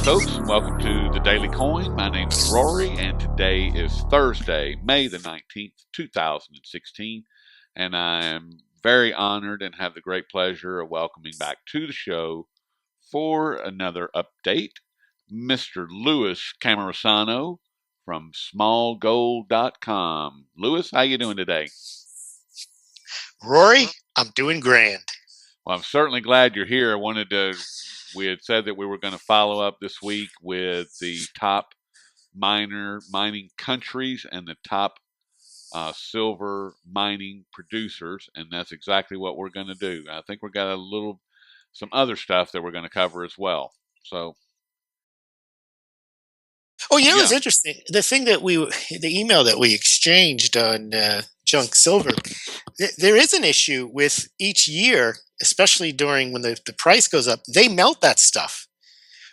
folks, and welcome to the Daily Coin. My name is Rory, and today is Thursday, May the 19th, 2016, and I am very honored and have the great pleasure of welcoming back to the show for another update, Mr. Louis Cammarosano from smallgold.com. Louis, how you doing today? Rory, I'm doing grand. Well, I'm certainly glad you're here. We had said that we were going to follow up this week with the top mining countries and the top silver mining producers, and that's exactly what we're going to do. I think we've got some other stuff that we're going to cover as well. So, It's interesting. The email that we exchanged on junk silver, there is an issue with each year, especially during when the price goes up, they melt that stuff,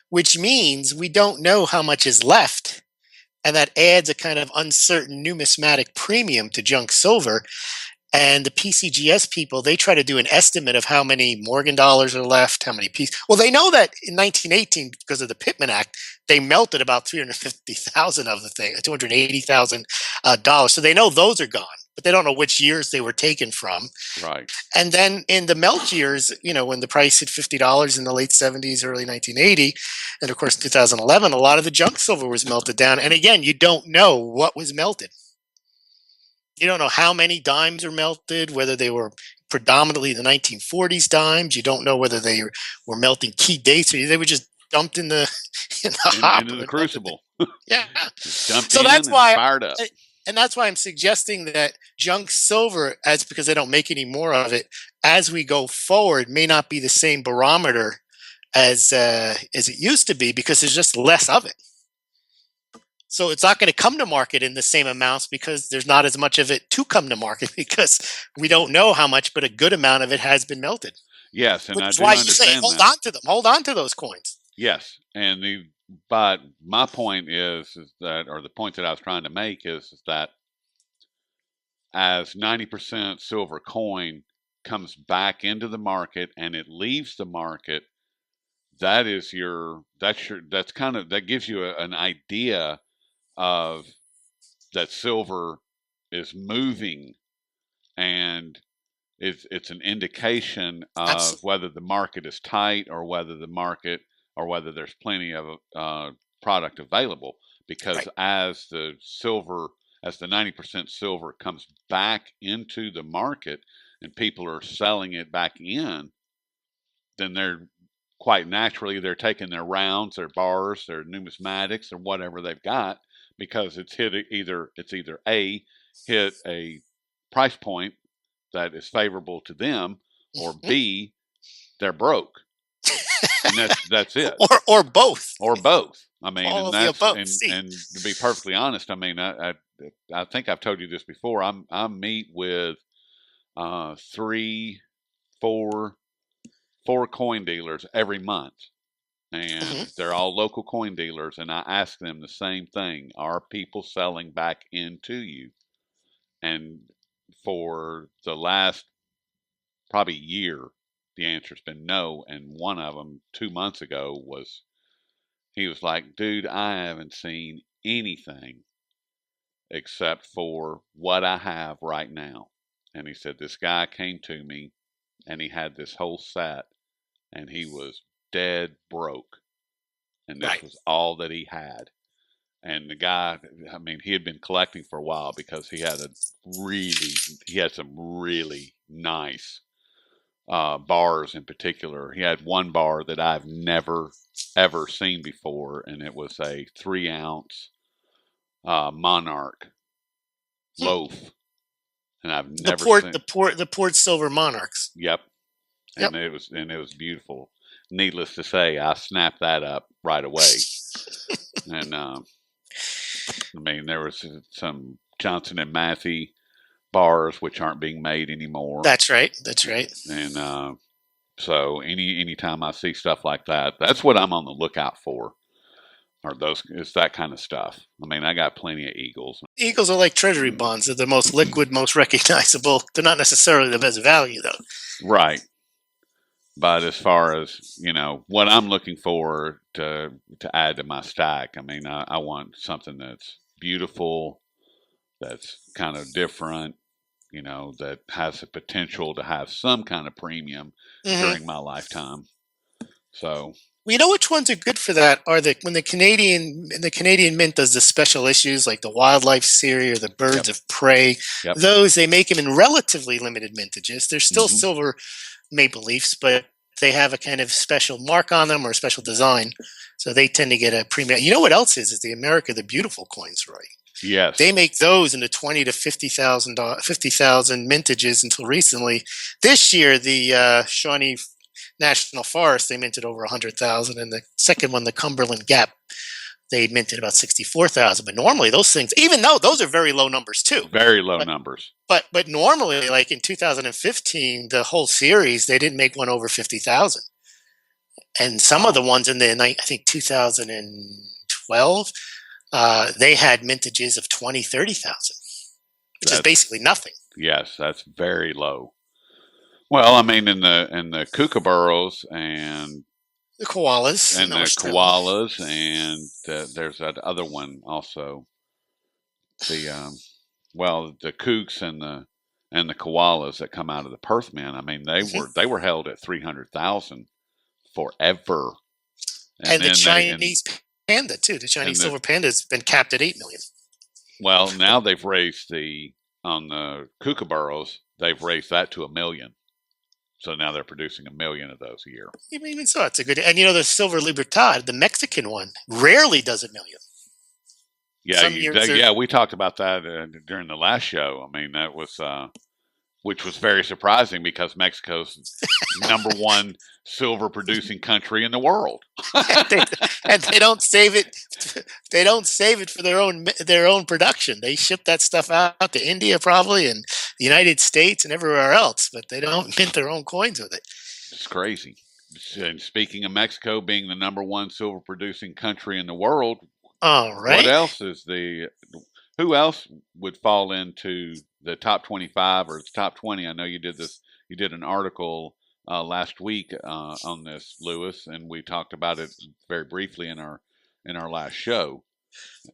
which means we don't know how much is left. And that adds a kind of uncertain numismatic premium to junk silver. And the PCGS people, they try to do an estimate of how many Morgan dollars are left, how many pieces. Well, they know that in 1918, because of the Pittman Act, they melted about 350,000 of the thing, $280,000. So they know those are gone, but they don't know which years they were taken from. right. And then in the melt years, when the price hit $50 in the late 70s, early 1980, and of course 2011, a lot of the junk silver was melted down. And again, you don't know what was melted. You don't know how many dimes are melted, whether they were predominantly the 1940s dimes. You don't know whether they were melting key dates, or they were just dumped in the hopper, into the crucible. Yeah. Dumped so in that's and why fired up. And that's why I'm suggesting that junk silver, as because they don't make any more of it, as we go forward, may not be the same barometer as it used to be, because there's just less of it. So it's not going to come to market in the same amounts because there's not as much of it to come to market, because we don't know how much, but a good amount of it has been melted. Yes, and which I do understand hold on to them. Hold on to those coins. Yes, but my point is that, or the point that I was trying to make is that as 90% silver coin comes back into the market and it leaves the market, that gives you an idea of that silver is moving, and it's an indication of Absolutely. whether the market is tight or whether there's plenty of product available. Because Right. as the 90% silver comes back into the market and people are selling it back in, then they're quite naturally taking their rounds, their bars, their numismatics, or whatever they've got, because it's either hit a price point that is favorable to them, or B, they're broke, and that's it, or both, or both. I mean, all and of the above. and to be perfectly honest, I mean, I think I've told you this before. I meet with 3, 4 coin dealers every month, and they're all local coin dealers, and I ask them the same thing: are people selling back into you? And for the last probably year, the answer's been no. And one of them 2 months ago he was like, dude, I haven't seen anything except for what I have right now. And he said, this guy came to me and he had this whole set and he was dead broke. And this was all that he had. And the guy, I mean, he had been collecting for a while because he had some really nice bars in particular. He had one bar that I've never, ever seen before, and it was a 3-ounce Monarch loaf. And I've never seen the port silver Monarchs. Yep. And it was beautiful. Needless to say, I snapped that up right away. And I mean, there was some Johnson and Matthey bars which aren't being made anymore. That's right. And so anytime I see stuff like that, that's what I'm on the lookout for. It's that kind of stuff. I mean, I got plenty of Eagles. Eagles are like treasury bonds. They're the most liquid, most recognizable. They're not necessarily the best value, though. Right. But as far as what I'm looking for to add to my stack, I mean, I want something that's beautiful, that's kind of different, that has the potential to have some kind of premium Hmm. during my lifetime. So, Well, you know which ones are good for that are when the Canadian Mint does the special issues like the Wildlife Series or the yep, Birds of Prey. yep, Those they make them in relatively limited mintages. They're still hmm silver maple leafs, but they have a kind of special mark on them or a special design, so they tend to get a premium. You know what else is the America the Beautiful coins, Roy? They yes, make those in the 20 to 50,000 mintages until recently. This year, the Shawnee National Forest they minted over 100,000, and the second one, the Cumberland Gap, they minted about 64,000. But normally, those things, even though those are very low numbers too, very low but numbers. but normally, like in 2015, the whole series they didn't make one over 50,000, and some of the Wow, ones in I think 2012, they had mintages of 20, 30,000, which is that's basically nothing. yes, that's very low. Well, I mean, in the kookaburras The koalas in and the Australia. koalas, and there's that other one also. The the kooks and the koalas that come out of the Perth Min. I mean, they Mhm. were they were held at 300,000 forever, and And the then they and Chinese panda too. The and Chinese the silver panda has been capped at 8 million. well now they've raised the on the kookaburras they've raised that to 1 million. So now they're producing 1 million of those a year. Even so, it's a good. And the silver libertad, the Mexican one, rarely does 1 million. Yeah, Some years are. yeah, we talked about that during the last show. I mean, that was which was very surprising because Mexico's number one silver producing country in the world. they, and they don't save it. They don't save it for their own production. They ship that stuff out to India probably and the United States and everywhere else, but they don't mint their own coins with it. It's crazy. And speaking of Mexico being the number one silver producing country in the world, All what right. else is who else would fall into the top 25 or the top 20? I know you did this, you did an article last week on this, Lewis, and we talked about it very briefly in our last show.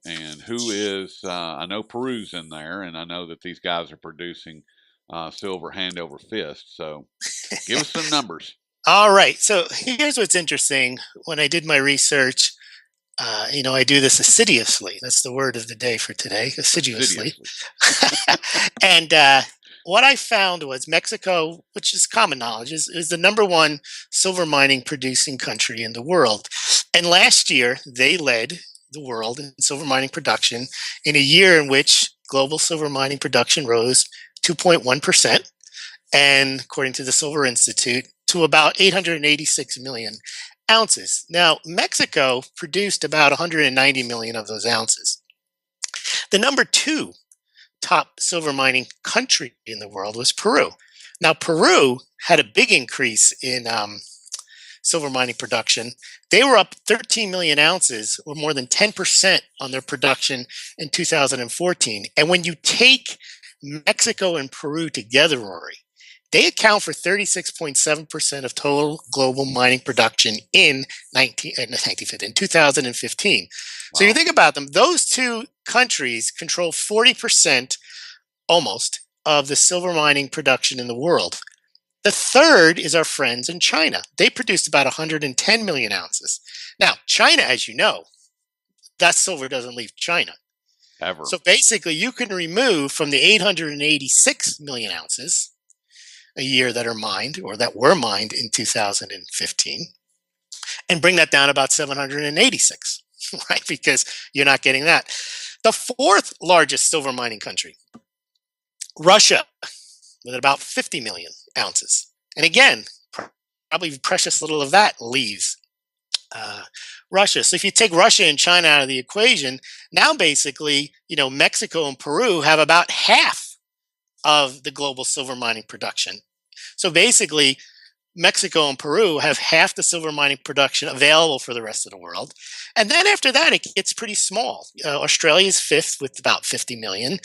And who is, I know Peru's in there, and I know that these guys are producing silver hand over fist. So give us some numbers. All right. So here's what's interesting. When I did my research, I do this assiduously. That's the word of the day for today, assiduously. Assiduously. And what I found was Mexico, which is common knowledge, is the number one silver mining producing country in the world. And last year, they led the world in silver mining production in a year in which global silver mining production rose 2.1%. And according to the Silver Institute, to about 886 million ounces. Now, Mexico produced about 190 million of those ounces. The number two top silver mining country in the world was Peru. Now, Peru had a big increase in silver mining production. They were up 13 million ounces, or more than 10% on their production in 2014. And when you take Mexico and Peru together, Rory, they account for 36.7% of total global mining production in 2015. So you Wow. think about them, those two countries control 40% almost of the silver mining production in the world. The third is our friends in China. They produced about 110 million ounces. Now, China, as you know, that silver doesn't leave China. Ever. So basically, you can remove from the 886 million ounces a year that are mined or that were mined in 2015 and bring that down about 786, right? Because you're not getting that. The fourth largest silver mining country, Russia, with about 50 million ounces. And again, probably precious little of that leaves uh, Russia. So if you take Russia and China out of the equation, now basically, Mexico and Peru have about half of the global silver mining production. So basically, Mexico and Peru have half the silver mining production available for the rest of the world. And then after that, it gets pretty small. Australia is fifth with about 50 million.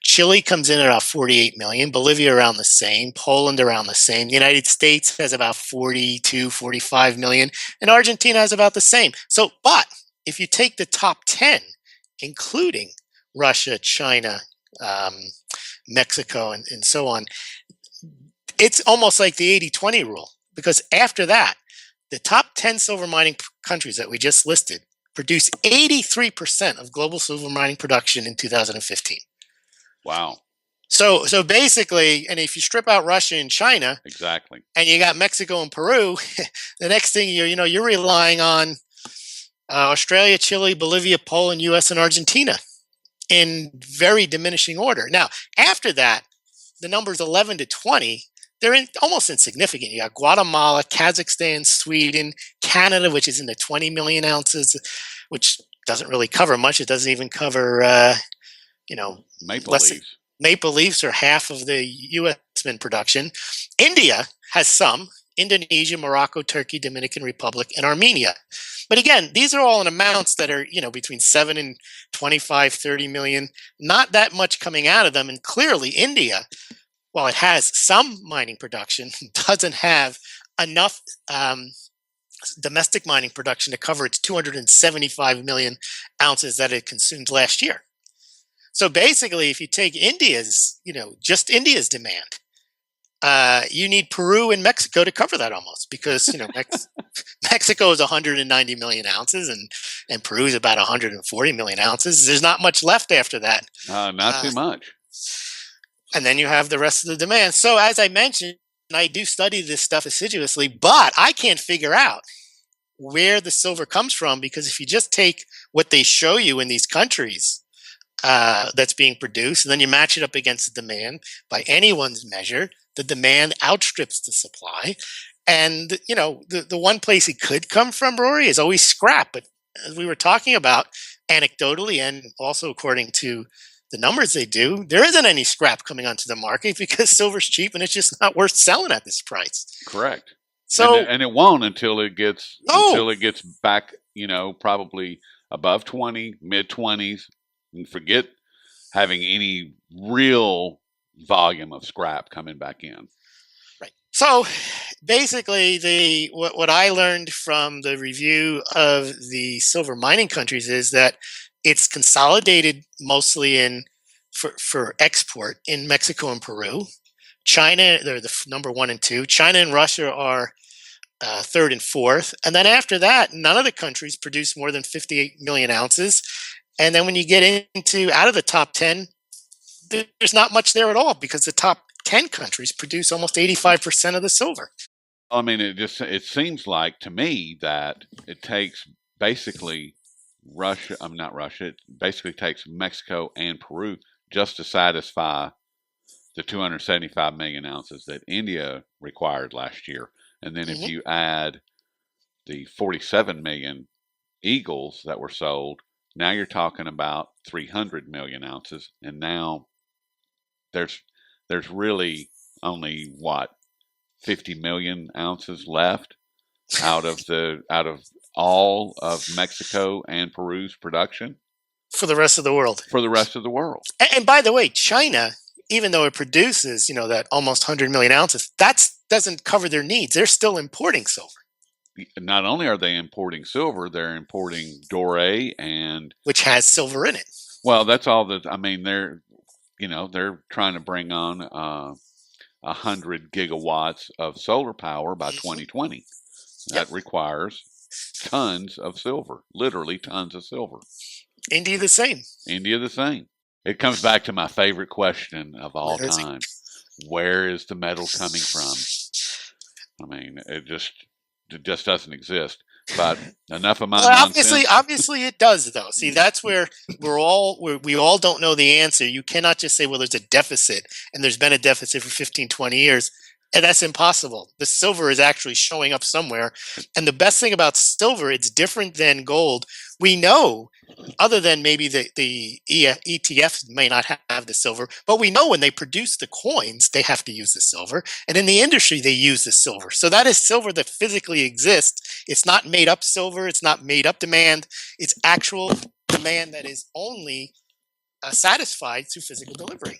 Chile comes in at about 48 million. Bolivia around the same. Poland around the same. The United States has about 42, 45 million. And Argentina has about the same. So, but if you take the top 10, including Russia, China, um, Mexico, and so on, it's almost like the 80-20 rule, because after that, the top 10 silver mining countries that we just listed produce 83% of global silver mining production in 2015. Wow. So basically, and if you strip out Russia and China, Exactly. and you got Mexico and Peru, the next thing you're relying on Australia, Chile, Bolivia, Poland, U.S., and Argentina in very diminishing order. Now, after that, the numbers 11 to 20, they're almost insignificant. You got Guatemala, Kazakhstan, Sweden, Canada, which is in the 20 million ounces, which doesn't really cover much. It doesn't even cover, Maple less leaves. Maple leaves are half of the U.S. mint production. India has some. Indonesia, Morocco, Turkey, Dominican Republic, and Armenia. But again, these are all in amounts that are, between 7 and 25, 30 million. Not that much coming out of them. And clearly, India, while it has some mining production, doesn't have enough domestic mining production to cover its 275 million ounces that it consumed last year. So basically, if you take just India's demand, you need Peru and Mexico to cover that almost, because Mexico is 190 million ounces and Peru is about 140 million ounces. There's not much left after that. Not too much. And then you have the rest of the demand. So as I mentioned, I do study this stuff assiduously, but I can't figure out where the silver comes from, because if you just take what they show you in these countries that's being produced, and then you match it up against the demand by anyone's measure, the demand outstrips the supply. And, the one place it could come from, Rory, is always scrap. But as we were talking about anecdotally, and also according to the numbers they do, there isn't any scrap coming onto the market because silver's cheap and it's just not worth selling at this price. Correct. So, and it won't until it gets back, probably above 20, mid 20s, and forget having any real volume of scrap coming back in. right. So basically, what I learned from the review of the silver mining countries is that it's consolidated mostly for export in Mexico and Peru. China, they're the number 1 and 2. China and Russia are third and fourth. And then after that, none of the countries produce more than 58 million ounces. And then when you get out of the top 10, there's not much there at all, because the top 10 countries produce almost 85% of the silver. I mean, it seems like to me that it takes basically Russia. I'm not Russia. It basically takes Mexico and Peru just to satisfy the 275 million ounces that India required last year. And then if you add the 47 million eagles that were sold, now you're talking about 300 million ounces. And now there's really only 50 million ounces left out of all of Mexico and Peru's production for the rest of the world. And by the way, China, even though it produces, that almost 100 million ounces, that doesn't cover their needs. They're still importing silver. Not only are they importing silver, they're importing doré, which has silver in it. Well, that's all that. I mean, they're trying to bring on 100 gigawatts of solar power by 2020. That requires tons of silver, literally tons of silver. India the same. It comes back to my favorite question of all time. Where is the metal coming from? I mean, it just doesn't exist. But enough of my nonsense. Obviously it does, though. See, that's where we all don't know the answer. You cannot just say, well, there's a deficit, and there's been a deficit for 15, 20 years. And that's impossible. The silver is actually showing up somewhere. And the best thing about silver, it's different than gold. We know, other than maybe the ETFs may not have the silver, but we know when they produce the coins, they have to use the silver. And in the industry, they use the silver. So that is silver that physically exists. It's not made up silver. It's not made up demand. It's actual demand that is only satisfied through physical delivery.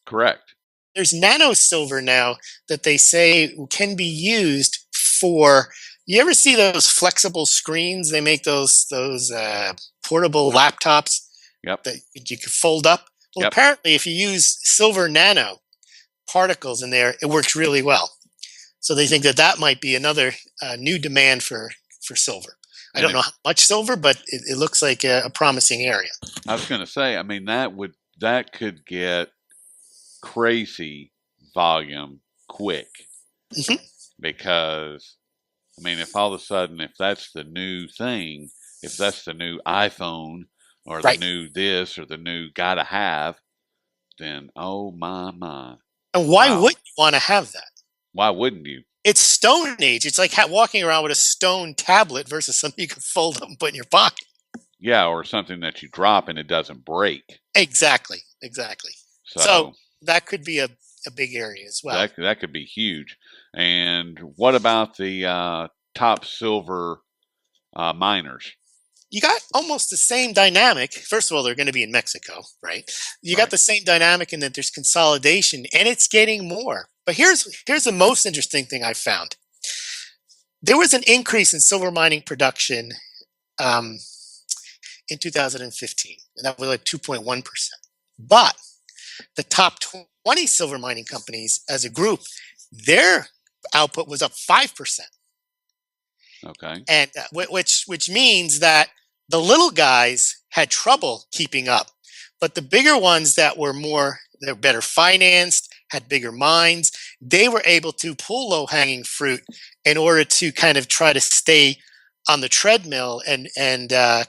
Correct. There's nano silver now that they say can be used for. You ever see those flexible screens? They make those portable laptops Yep. that you can fold up. Well, Yep. apparently, if you use silver nano particles in there, it works really well. So they think that might be another new demand for silver. I don't know how much silver, but it looks like a promising area. I was going to say, I mean, that could get crazy volume quick, because I mean, if all of a sudden, if that's the new thing, if that's the new iPhone or the new this or the new gotta have, then oh my. And why would you want to have that? Why wouldn't you? It's Stone Age. It's like walking around with a stone tablet versus something you can fold up and put in your pocket. Yeah, or something that you drop and it doesn't break. Exactly. So that could be a big area as well. That could be huge. And what about the top silver miners? You got almost the same dynamic. First of all, they're going to be in Mexico, right? You got the same dynamic in that there's consolidation, and it's getting more. But here's the most interesting thing I found. There was an increase in silver mining production in 2015, and that was like 2.1%. But the top 20 silver mining companies as a group, their output was up 5%. Okay. And which means that the little guys had trouble keeping up, but the bigger ones they're better financed, had bigger mines, they were able to pull low-hanging fruit in order to kind of try to stay on the treadmill and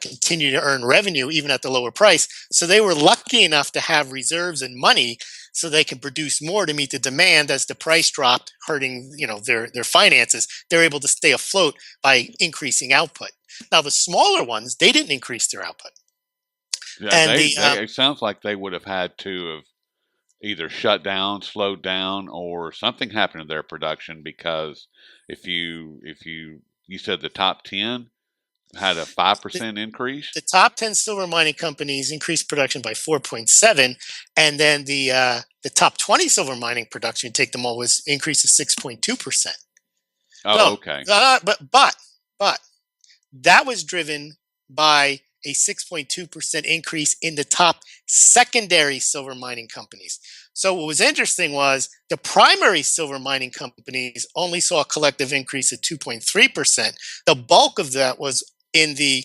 continue to earn revenue even at the lower price. So they were lucky enough to have reserves and money so they can produce more to meet the demand as the price dropped, hurting their finances. They're able to stay afloat by increasing output. Now the smaller ones, they didn't increase their output. Yeah, and it sounds like they would have had to have either shut down, slowed down, or something happened to their production, because if you said the top 10 had a 5% increase. The top 10 silver mining companies increased production by 4.7, and then the top 20 silver mining production, take them all, was increased to 6.2%. Oh, okay. But that was driven by a 6.2% increase in the top secondary silver mining companies. So what was interesting was the primary silver mining companies only saw a collective increase of 2.3%. The bulk of that was in the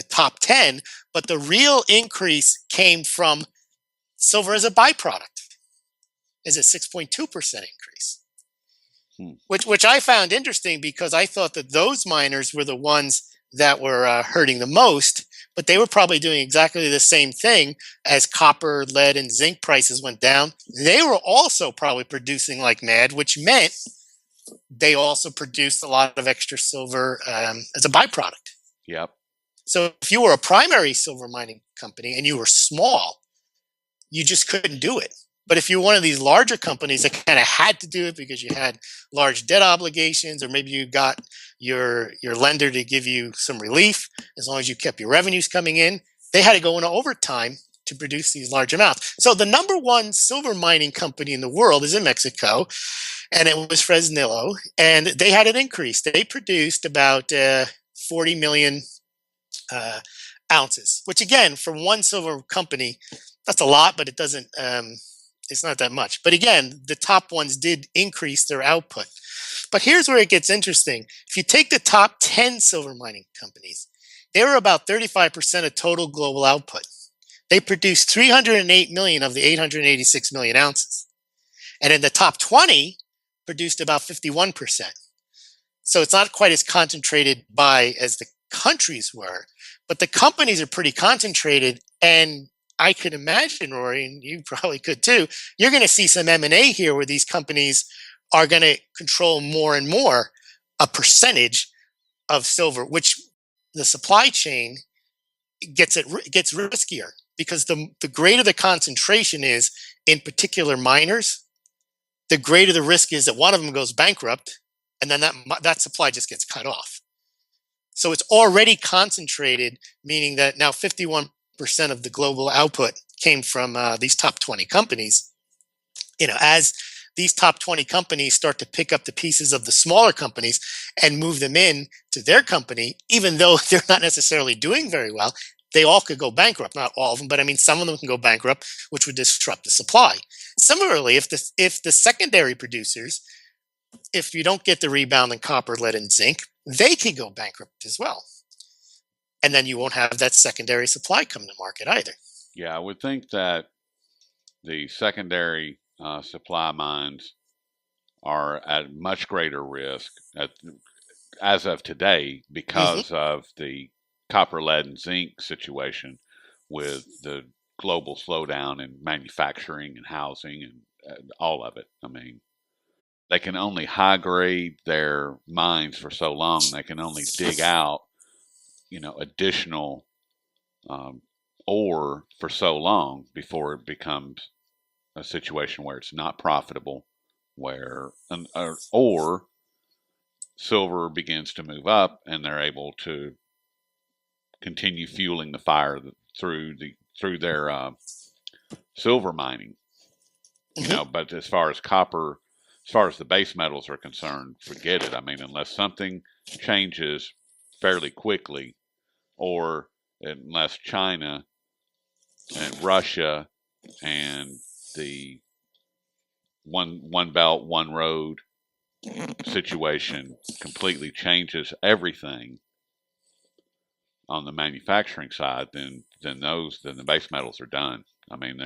top 10, but the real increase came from silver as a byproduct, is a 6.2% increase. Which I found interesting, because I thought that those miners were the ones that were hurting the most, but they were probably doing exactly the same thing as copper, lead, and zinc prices went down. They were also probably producing like mad, which meant they also produced a lot of extra silver as a byproduct. Yep. So if you were a primary silver mining company and you were small, you just couldn't do it. But if you're one of these larger companies that kind of had to do it because you had large debt obligations, or maybe you got your lender to give you some relief as long as you kept your revenues coming in, they had to go into overtime to produce these large amounts. So the number one silver mining company in the world is in Mexico, and it was Fresnillo, and they had an increase. They produced about 40 million ounces, which again, for one silver company, that's a lot, but it doesn't. It's not that much. But again, the top ones did increase their output. But here's where it gets interesting. If you take the top 10 silver mining companies, they were about 35% of total global output. They produced 308 million of the 886 million ounces. And in the top 20, produced about 51%. So it's not quite as concentrated as the countries were, but the companies are pretty concentrated. And I could imagine, Rory, and you probably could too, you're going to see some M&A here where these companies are going to control more and more a percentage of silver, which the supply chain gets riskier because the greater the concentration is in particular miners, the greater the risk is that one of them goes bankrupt, and then that supply just gets cut off. So it's already concentrated, meaning that now 51% of the global output came from these top 20 companies. As these top 20 companies start to pick up the pieces of the smaller companies and move them in to their company, even though they're not necessarily doing very well, they all could go bankrupt. Not all of them, but I mean, some of them can go bankrupt, which would disrupt the supply. Similarly, if the secondary producers, if you don't get the rebound in copper, lead, and zinc, they can go bankrupt as well. And then you won't have that secondary supply come to market either. Yeah, I would think that the secondary supply mines are at much greater risk as of today Mm-hmm. because of the copper, lead, and zinc situation with the global slowdown in manufacturing and housing and all of it. I mean, they can only high grade their mines for so long. They can only dig out, additional um, ore for so long before it becomes a situation where it's not profitable, where or silver begins to move up and they're able to continue fueling the fire through their silver mining. Mm-hmm. But as far as copper, as far as the base metals are concerned, forget it. I mean, unless something changes fairly quickly, or unless China and Russia and the one belt, one road situation completely changes everything on the manufacturing side, then the base metals are done. I mean,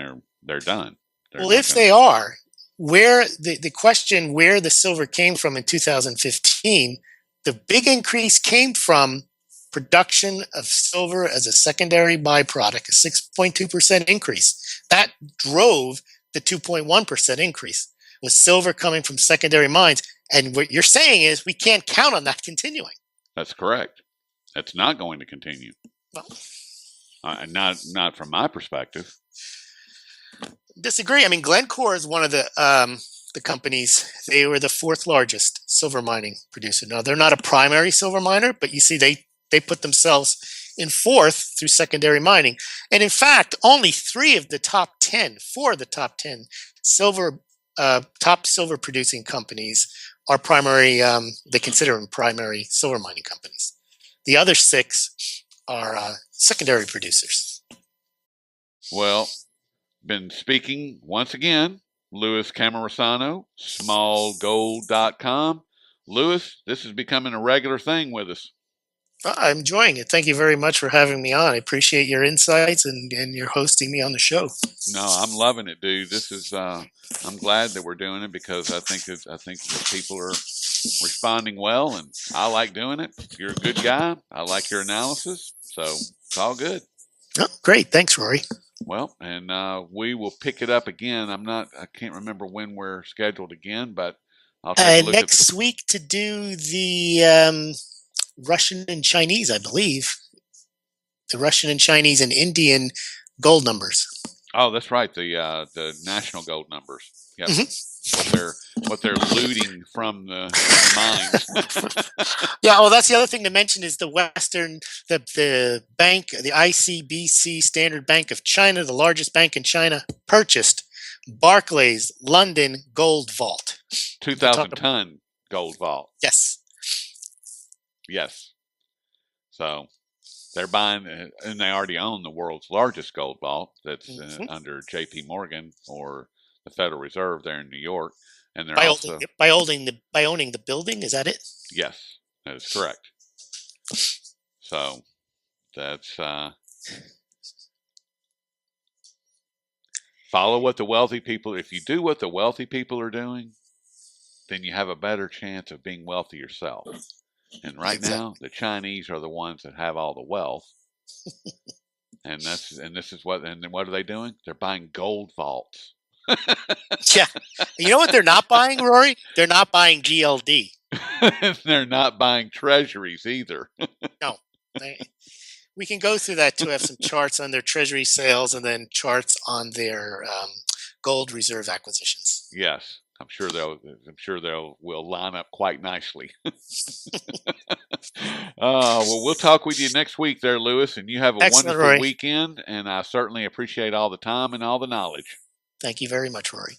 they're done. They're Well, not if going to. they are, where the question where the silver came from in 2015, the big increase came from production of silver as a secondary byproduct, a 6.2% increase. That drove the 2.1% increase. Was silver coming from secondary mines? And what you're saying is we can't count on that continuing. That's correct. That's not going to continue. Well, Not from my perspective. disagree. I mean, Glencore is one of the companies. They were the fourth largest silver mining producer. Now they're not a primary silver miner, but you see, they put themselves in fourth through secondary mining. And in fact, only four of the top 10 silver top silver producing companies are primary. They consider them primary silver mining companies. The other six are secondary producers. Well, been speaking once again, Louis Cammarosano, smallgold.com. Louis, this is becoming a regular thing with us. I'm enjoying it. Thank you very much for having me on. I appreciate your insights and your hosting me on the show. No, I'm loving it, dude. This is I'm glad that we're doing it because I think that people are responding well, and I like doing it. You're a good guy. I like your analysis, so it's all good. Oh, great. Thanks, Rory. Well, and we will pick it up again. I can't remember when we're scheduled again, but I'll take a look at Next the. week to do the Russian and Chinese, I believe. The Russian and Chinese and Indian gold numbers. Oh, that's right. The national gold numbers. Yep. Hmm. What they're looting from the mines. Yeah. Oh, that's the other thing to mention is the bank, the ICBC Standard Bank of China, the largest bank in China, purchased Barclays London Gold Vault. Two We can talk thousand about ton gold vault. yes. Yes. So they're buying, and they already own the world's largest gold vault. That's Hmm. under J.P. Morgan or the Federal Reserve there in New York, and they're By owning also by owning the building, is that it? yes, that is correct. So that's follow what the wealthy people. If you do what the wealthy people are doing, then you have a better chance of being wealthy yourself. And right Exactly. now, the Chinese are the ones that have all the wealth, And this is what, and then what are they doing? They're buying gold vaults. Yeah. You know what they're not buying, Rory? They're not buying GLD. They're not buying treasuries either. No. We can go through that to have some charts on their treasury sales and then charts on their gold reserve acquisitions. Yes, I'm sure they'll will line up quite nicely. Well, we'll talk with you next week there, Lewis, and you have a Excellent, wonderful Rory. weekend. And I certainly appreciate all the time and all the knowledge. Thank you very much, Rory.